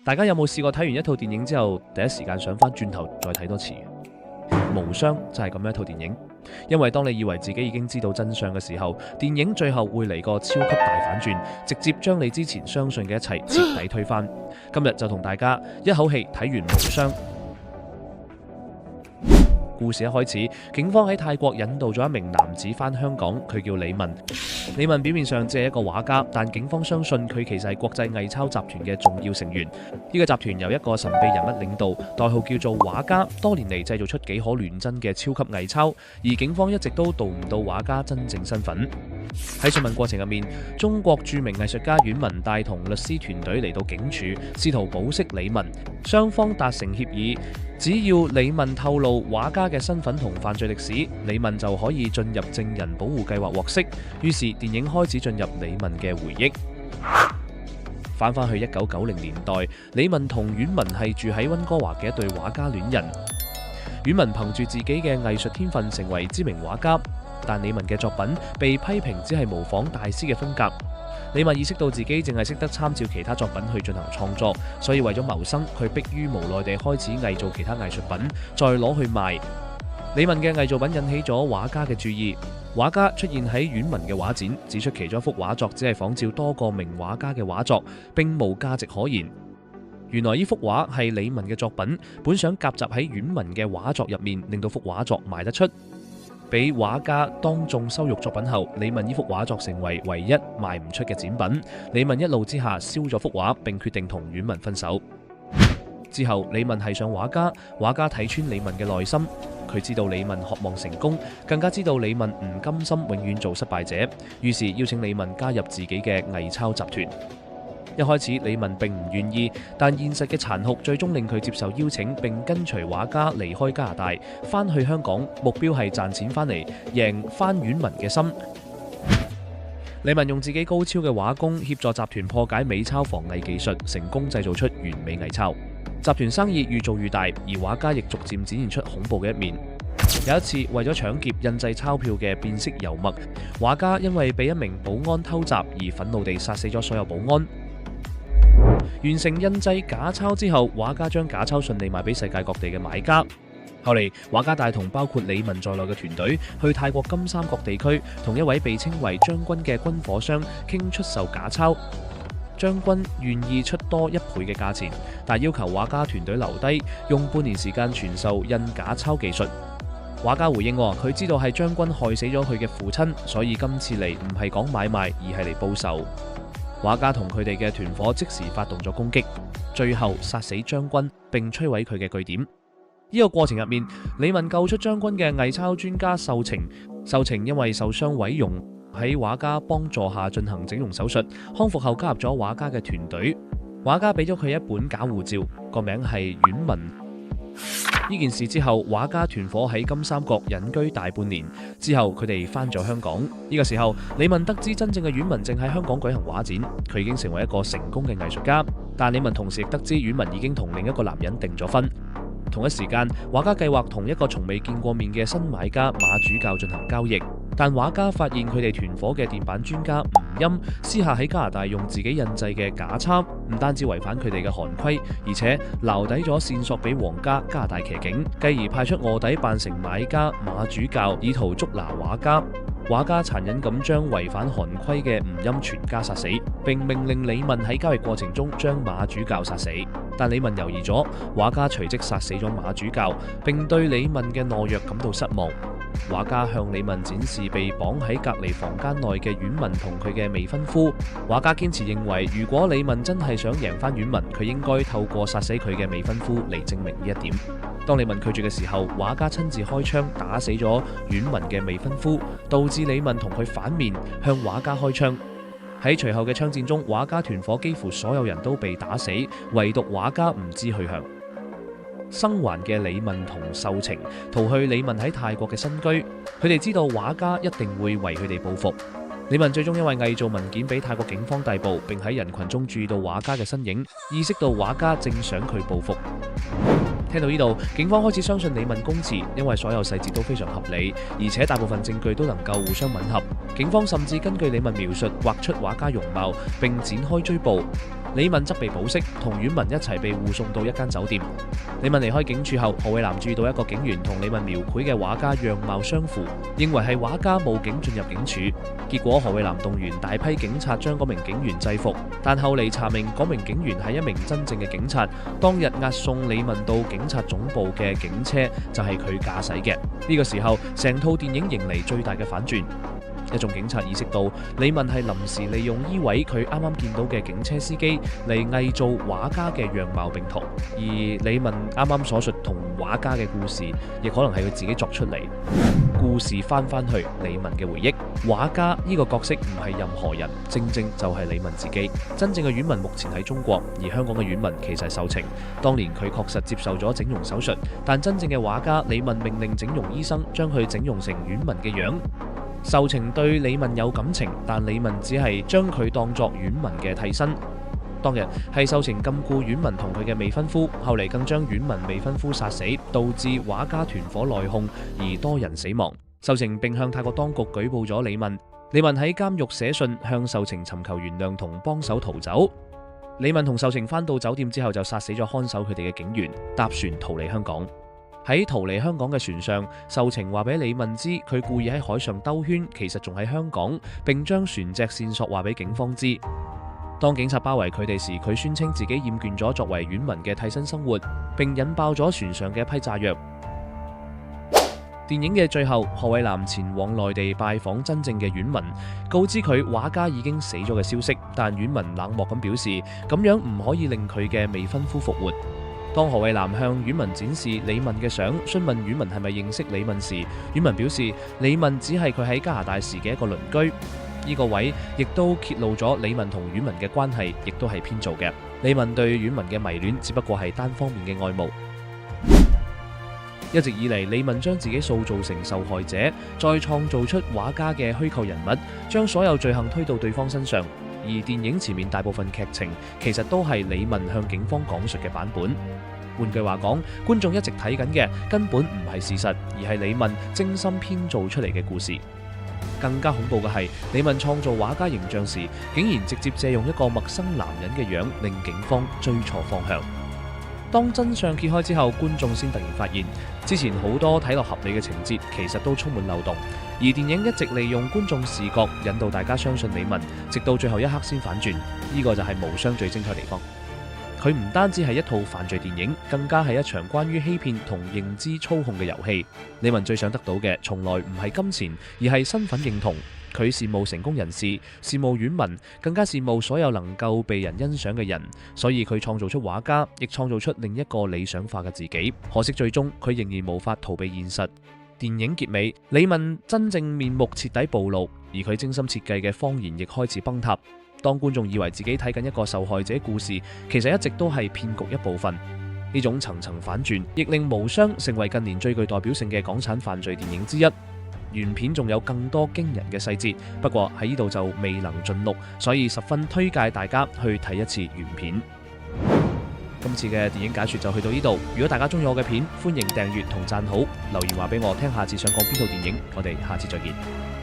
大家有冇試過睇完一套電影之後，第一時間想翻轉頭再睇多次？無雙就係咁樣一套電影，因為當你以為自己已經知道真相嘅時候，電影最後會嚟個超級大反轉，直接將你之前相信嘅一切徹底推翻。今日就同大家一口氣睇完無雙。故事一開始，警方喺泰國引渡咗一名男子返香港，佢叫李文。李文表面上只係一個畫家，但警方相信佢其實係國際偽鈔集團嘅重要成員。呢個集團由一個神秘人物領導，代號叫做畫家，多年嚟製造出幾可亂真嘅超級偽鈔，而警方一直都盜唔到畫家真正身份。喺訊問過程入面，中國著名藝術家阮文帶同律師團隊嚟到警署，試圖保釋李文。雙方達成協議，只要李文透露畫家嘅身份同犯罪歷史，李文就可以進入證人保護計劃獲釋。於是電影開始進入李文嘅回憶。返去1990年代，李文同阮文係住喺溫哥華嘅一對畫家戀人。阮文憑住自己嘅藝術天分成為知名畫家，但李文嘅作品被批評只係模仿大師嘅風格。李文意識到自己淨係識得參照其他作品去進行創作，所以為咗謀生，佢迫於無奈地開始偽造其他藝術品，再攞去賣。李文嘅偽造品引起咗畫家嘅注意，畫家出現喺阮文嘅畫展，指出其中一幅畫作只係仿照多個名畫家嘅畫作，並無價值可言。原來呢幅畫係李文嘅作品，本想夾雜喺阮文嘅畫作入面，令到幅畫作賣得出。俾畫家當眾羞辱作品後，李文呢幅畫作成為唯一賣唔出嘅展品。李文一怒之下燒咗幅畫，並決定同阮文分手。之後李文係上畫家，畫家睇穿李文嘅內心，佢知道李文渴望成功，更加知道李文唔甘心永遠做失敗者，於是邀請李文加入自己嘅偽鈔集團。一開始李文並唔願意，但現實嘅殘酷最終令佢接受邀請，並跟隨畫家離開加拿大，翻去香港，目標係賺錢翻嚟，贏翻阮文嘅心。李文用自己高超嘅畫工協助集團破解美鈔防偽技術，成功製造出完美偽鈔。集團生意越做越大，而畫家亦逐漸展現出恐怖嘅一面。有一次，為咗搶劫印製鈔票嘅變色油墨，畫家因為被一名保安偷襲而憤怒地殺死咗所有保安。完成印製假鈔之後，畫家將假鈔順利賣俾世界各地嘅買家。後嚟，畫家帶同包括李文在內嘅團隊去泰國金三角地區，同一位被稱為將軍嘅軍火商傾出售假鈔。將軍願意出多1倍嘅價錢，但要求畫家團隊留低，用半年時間傳授印假鈔技術。畫家回應佢知道係將軍害死咗佢嘅父親，所以今次嚟唔係講買賣，而係嚟報仇。畫家同佢哋嘅團伙即時發動咗攻擊，最後殺死將軍並摧毀佢嘅據點。呢個過程入面，李文救出將軍嘅偽鈔專家秀晴因為受傷毀容，喺畫家幫助下進行整容手術，康復後加入咗畫家嘅團隊。畫家俾咗佢一本假護照，個名係阮文。呢件事之後，畫家團伙喺金三角隱居大半年，之後佢哋返咗香港。呢個時候，李文得知真正嘅阮文正喺香港舉行畫展，佢已經成為一個成功嘅藝術家。但李文同時亦得知阮文已經同另一個男人訂咗婚。同一時間，畫家計劃同一個從未見過面嘅新買家馬主教進行交易，但畫家發現佢哋團伙嘅電板專家吳欽私下喺加拿大用自己印製嘅假鈔，唔單止違反佢哋嘅韓規，而且留底咗線索俾皇家加拿大騎警，繼而派出臥底扮成買家馬主教，以圖捉拿畫家。畫家殘忍咁將違反韓規嘅吳欽全家殺死，並命令李文喺交易過程中將馬主教殺死。但李文猶豫咗，畫家隨即殺死咗馬主教，並對李文嘅懦弱感到失望。畫家向李文展示被綁喺隔離房間內嘅阮文同佢嘅未婚夫。畫家堅持認為，如果李文真係想贏翻阮文，佢應該透過殺死佢嘅未婚夫嚟證明呢一點。當李文拒絕嘅時候，畫家親自開槍打死咗阮文嘅未婚夫，導致李文同佢反面向畫家開槍。喺隨後嘅槍戰中，畫家團伙幾乎所有人都被打死，唯獨畫家唔知去向。生還嘅李文同秀晴逃去李文喺泰國嘅新居，佢哋知道畫家一定會為佢哋報復。李文最終因為偽造文件俾泰國警方逮捕，並喺人群中注意到畫家嘅身影，意識到畫家正想佢報復。聽到呢度，警方開始相信李文供詞，因為所有細節都非常合理，而且大部分證據都能夠互相吻合。警方甚至根據李文描述畫出畫家容貌，並展開追捕。李敏則被保釋，同阮文一齊被護送到一間酒店。李敏離開警署後，何偉南注意到一個警員同李敏描繪嘅畫家樣貌相符，認為係畫家冒警進入警署。結果何偉南動員大批警察將嗰名警員制服，但後嚟查明嗰名警員係一名真正嘅警察。當日押送李敏到警察總部嘅警車就係佢駕駛嘅。呢個時候，成套電影迎嚟最大嘅反轉。一眾警察意識到李敏係臨時利用依位佢啱啱見到嘅警車司機嚟偽造畫家嘅樣貌並塗，而李敏啱啱所述同畫家嘅故事，亦可能係佢自己作出嚟。故事翻去李敏嘅回憶，畫家呢個角色唔係任何人，正正就係李敏自己。真正嘅阮文目前喺中國，而香港嘅阮文其實係受情。當年佢確實接受咗整容手術，但真正嘅畫家李敏命令整容醫生將佢整容成阮文嘅樣。受情對李敏有感情，但李敏只係將佢當作阮文嘅替身。當日係受情禁錮阮文同佢嘅未婚夫，後嚟更將阮文未婚夫殺死，導致畫家團伙內訌而多人死亡。受情並向泰國當局舉報咗李敏。李敏喺監獄寫信向受情尋求原諒同幫手逃走。李敏同受情返到酒店之後就殺死咗看守佢哋嘅警員，搭船逃離香港。喺逃離香港嘅船上，受情話俾李敏知，佢故意喺海上兜圈，其實仲喺香港，並將船隻線索話俾警方知。當警察包圍佢哋時，佢宣稱自己厭倦咗作為阮文嘅替身生活，並引爆咗船上嘅一批炸藥。電影嘅最後，何偉南前往內地拜訪真正嘅阮文，告知佢畫家已經死咗嘅消息，但阮文冷漠咁表示，咁樣唔可以令佢嘅未婚夫復活。當何偉南向阮文展示李敏嘅相，詢問阮文係咪認識李敏時，阮文表示李敏只係佢喺加拿大時嘅一個鄰居。呢個位亦都揭露咗李敏同阮文嘅關係，亦都係編造嘅。李敏對阮文嘅迷戀只不過係單方面嘅愛慕。一直以嚟，李敏將自己塑造成受害者，再創造出畫家嘅虛構人物，將所有罪行推到對方身上。而電影前面大部分劇情其實都係李敏向警方講述嘅版本。換句話講，觀眾一直睇緊嘅根本唔係事實，而係李敏精心編造出嚟嘅故事。更加恐怖嘅係，李敏創造畫家形象時，竟然直接借用一個陌生男人嘅樣，令警方追錯方向。當真相揭開之後，觀眾先突然發現，之前好多睇落合理嘅情節，其實都充滿漏洞。而電影一直利用觀眾視覺引導大家相信李敏，直到最後一刻先反轉。呢個就係無雙最精彩地方。佢唔單止係一套犯罪電影，更加係一場關於欺騙同認知操控嘅遊戲。李敏最想得到嘅，從來唔係金錢，而係身份認同。佢羨慕成功人士，羨慕阮文，更加羨慕所有能夠被人欣賞嘅人。所以佢創造出畫家，亦創造出另一個理想化嘅自己。可惜最終佢仍然無法逃避現實。電影結尾，李敏真正面目徹底暴露，而佢精心設計嘅謊言亦開始崩塌。當觀眾以為自己睇緊一個受害者故事，其實一直都係騙局一部分。呢種層層反轉，亦令無雙成為近年最具代表性嘅港產犯罪電影之一。原片仲有更多驚人嘅細節，不過喺呢度就未能盡錄，所以十分推介大家去睇一次原片。今次嘅電影解說就去到呢度。如果大家中意我嘅片，歡迎訂閱同讚好，留言話俾我聽下次想講邊套電影，我哋下次再見。